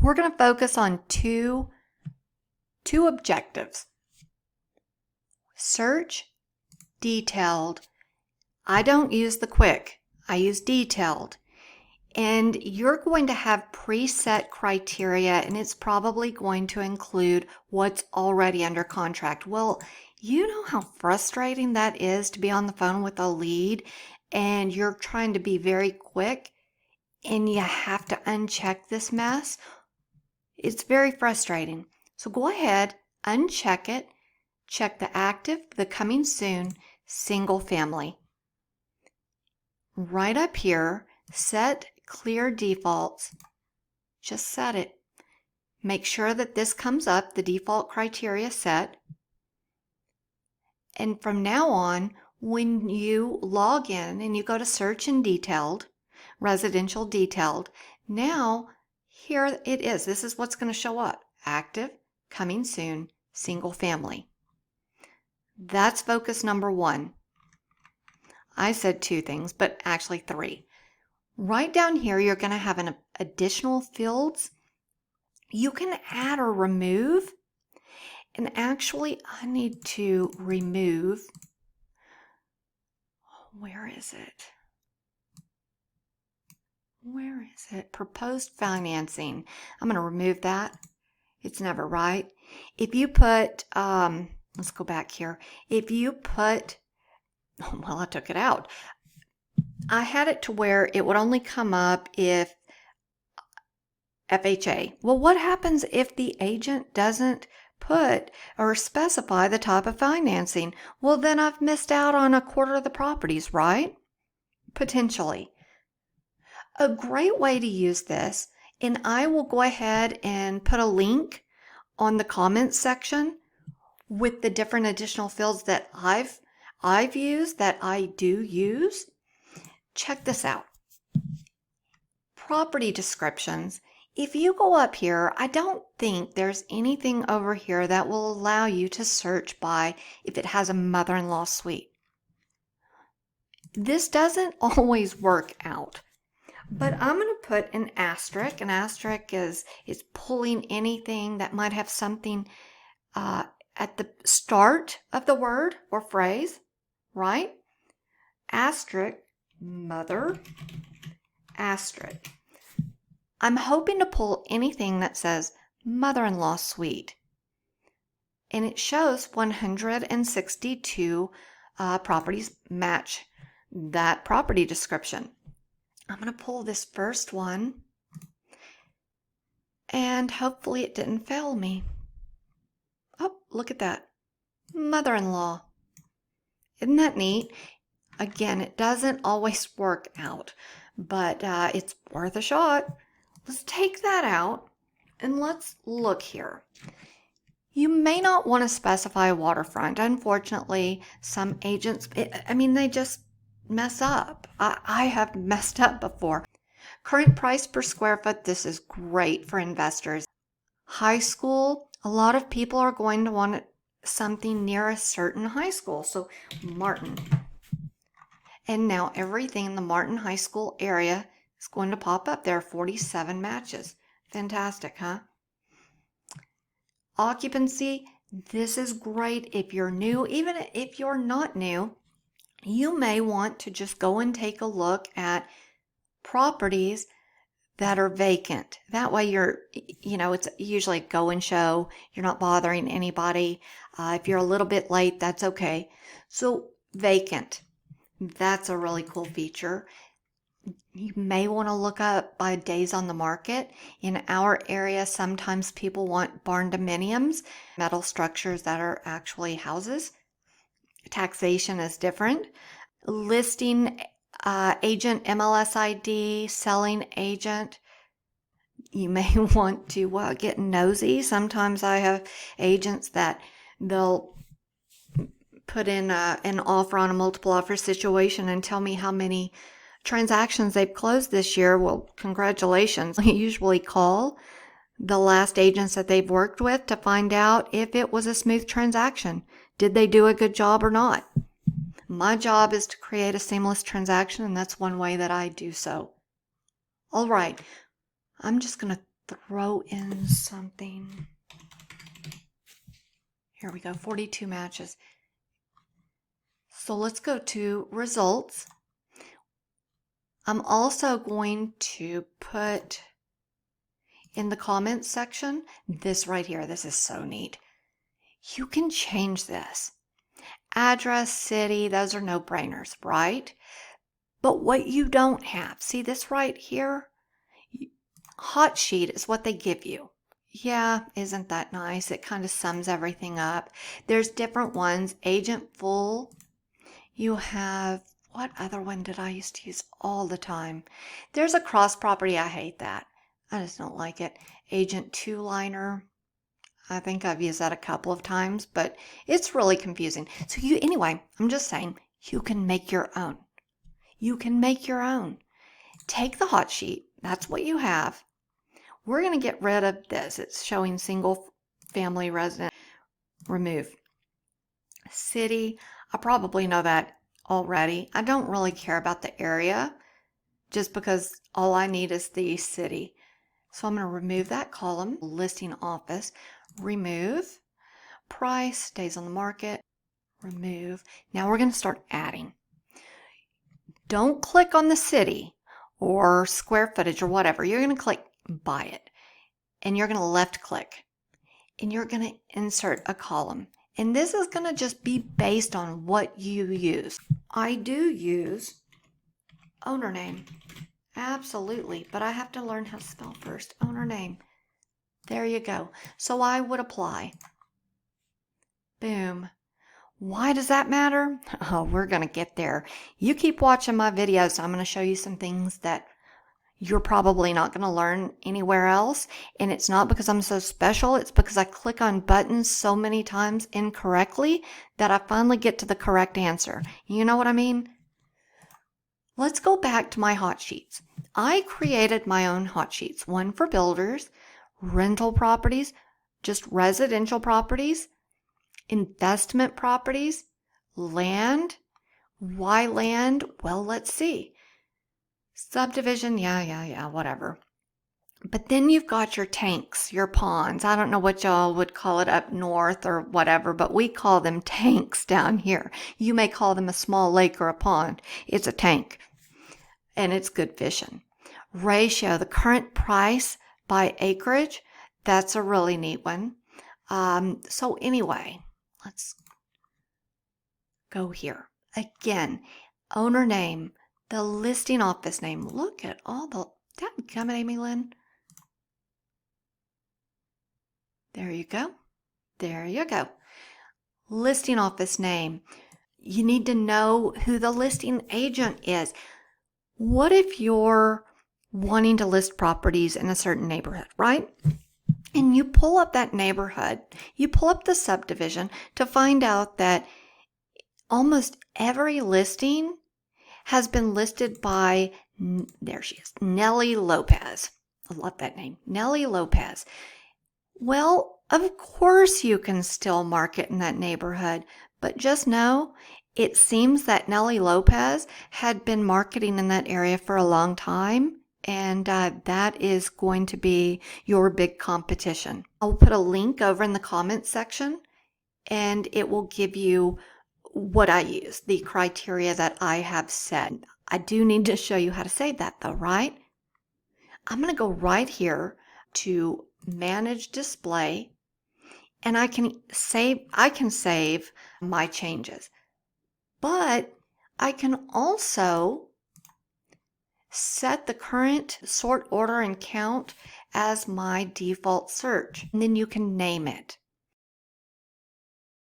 we're going to focus on two objectives. Search, detailed. I don't use the quick. I use detailed. And you're going to have preset criteria, and it's probably going to include what's already under contract. Well, you know how frustrating that is to be on the phone with a lead and you're trying to be very quick and you have to uncheck this mess. It's very frustrating. So go ahead, uncheck it, check the active, the coming soon, single family. Right up here, set clear defaults. Just set it. Make sure that this comes up, the default criteria set. And from now on, when you log in and you go to search and detailed, residential detailed, now here it is. This is what's going to show up. Active, coming soon, single family. That's focus number 1. I said 2 things, but actually 3. Right down here, you're going to have an additional fields. You can add or remove. And actually, I need to remove. Where is it? Where is it? Proposed financing. I'm going to remove that. It's never right. If you put, let's go back here. If you put, well, I took it out. I had it to where it would only come up if FHA. Well, what happens if the agent doesn't put or specify the type of financing? Well, then I've missed out on a quarter of the properties, right? Potentially. A great way to use this, and I will go ahead and put a link on the comments section with the different additional fields that I've used, that I do use. Check this out. Property descriptions. If you go up here, I don't think there's anything over here that will allow you to search by if it has a mother-in-law suite. This doesn't always work out, but I'm going to put an asterisk. An asterisk is pulling anything that might have something at the start of the word or phrase, right? Asterisk, mother, asterisk. I'm hoping to pull anything that says mother-in-law suite. And it shows 162 properties match that property description. I'm going to pull this first one, and hopefully it didn't fail me. Oh, look at that. Mother-in-law. Isn't that neat? Again, it doesn't always work out, but it's worth a shot. Let's take that out and let's look here. You may not want to specify waterfront. Unfortunately, some agents, they just mess up. I have messed up before. Current price per square foot, this is great for investors. High school, a lot of people are going to want something near a certain high school. So Martin. And now everything in the Martin High School area is going to pop up there. 47 matches. Fantastic, huh? Occupancy, this is great if you're new. Even if you're not new, you may want to just go and take a look at properties that are vacant. That way it's usually a go and show. You're not bothering anybody. If you're a little bit late, that's okay. So vacant, that's a really cool feature. You may want to look up by days on the market. In our area, sometimes people want barn dominiums, metal structures that are actually houses. Taxation is different. Listing agent MLS ID, selling agent. You may want to get nosy. Sometimes I have agents that they'll put in an offer on a multiple offer situation and tell me how many transactions they've closed this year. Well, congratulations. I usually call the last agents that they've worked with to find out if it was a smooth transaction. Did they do a good job or not? My job is to create a seamless transaction, and that's one way that I do so. All right, I'm just going to throw in something. Here we go, 42 matches. So let's go to results. I'm also going to put in the comments section this right here. This is so neat. You can change this. Address, city, those are no-brainers, right? But what you don't have, see this right here? Hot sheet is what they give you. Yeah, isn't that nice? It kind of sums everything up. There's different ones. Agent full. You have, what other one did I used to use all the time? There's a cross property. I hate that. I just don't like it. Agent two-liner. I think I've used that a couple of times, but it's really confusing. So anyway, I'm just saying, you can make your own. You can make your own. Take the hot sheet. That's what you have. We're going to get rid of this. It's showing single family resident. Remove. City. I probably know that already. I don't really care about the area just because all I need is the city. So I'm going to remove that column. Listing office. Remove. Price stays on the market. Remove. Now we're going to start adding. Don't click on the city or square footage or whatever. You're going to click buy it. And you're going to left click. And you're going to insert a column. And this is going to just be based on what you use. I do use owner name. Absolutely. But I have to learn how to spell first. Owner name. There you go. So I would apply. Boom. Why does that matter? Oh, we're going to get there. You keep watching my videos. I'm going to show you some things that you're probably not going to learn anywhere else. And it's not because I'm so special. It's because I click on buttons so many times incorrectly that I finally get to the correct answer. You know what I mean? Let's go back to my hot sheets. I created my own hot sheets. One for builders, rental properties, just residential properties, investment properties, land. Why land? Well, let's see. Subdivision, yeah, whatever. But then you've got your tanks, your ponds. I don't know what y'all would call it up north or whatever, but we call them tanks down here. You may call them a small lake or a pond. It's a tank, and it's good fishing. Ratio, the current price by acreage. That's a really neat one. So anyway, let's go here. Again, owner name. The listing office name. Look at all the... Come at Amy Lynn. There you go. There you go. Listing office name. You need to know who the listing agent is. What if you're wanting to list properties in a certain neighborhood, right? And you pull up that neighborhood. You pull up the subdivision to find out that almost every listing has been listed by, there she is, Nellie Lopez. I love that name, Nellie Lopez. Well, of course you can still market in that neighborhood, but just know it seems that Nellie Lopez had been marketing in that area for a long time, and that is going to be your big competition. I'll put a link over in the comments section, and it will give you what I use, the criteria that I have set. I do need to show you how to save that though, right? I'm going to go right here to manage display, and I can save my changes. But I can also set the current sort, order, and count as my default search. And then you can name it.